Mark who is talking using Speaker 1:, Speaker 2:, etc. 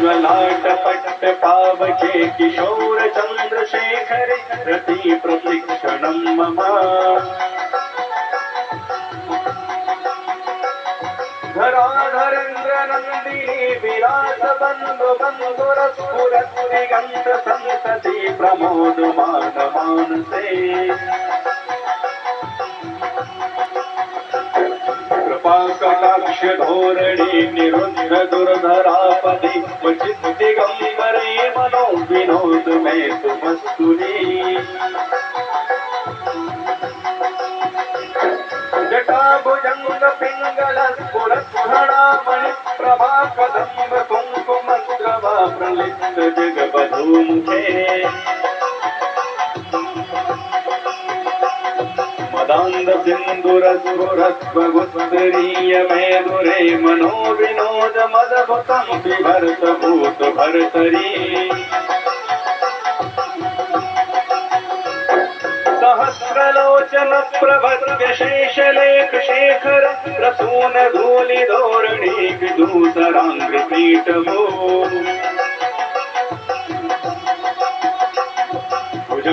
Speaker 1: ललाट पट्ट पावके किशोर चंद्रशेखरे रति प्रतीक्षणं मम धराधरेन्द्र नंदिनी विलास बंधु बंधुरस्फुरत् दिगंत संतति प्रमोदमान मानसे कृपा कटाक्ष धोरणी निरुद्ध दुर्धरापदे क्वचित् दिगंबरे मनो विनोद में तुमस्तुनी जटा भुजंग पिंगल स्फुरत्फणामणि प्रभा कदम्ब कुंकुम द्रवा प्रलिप्त जगबधू मुखे मदांध सिंदूर स्फुरत्वगुत्तरीय मेदुरे मनो विनोद मदभुतं बिभर्त भूत भर्तरी सहस्रलोचन प्रभद्र शेषलेख शेखर प्रसून धूलि धोरणी विदूसरांग्र पीठभो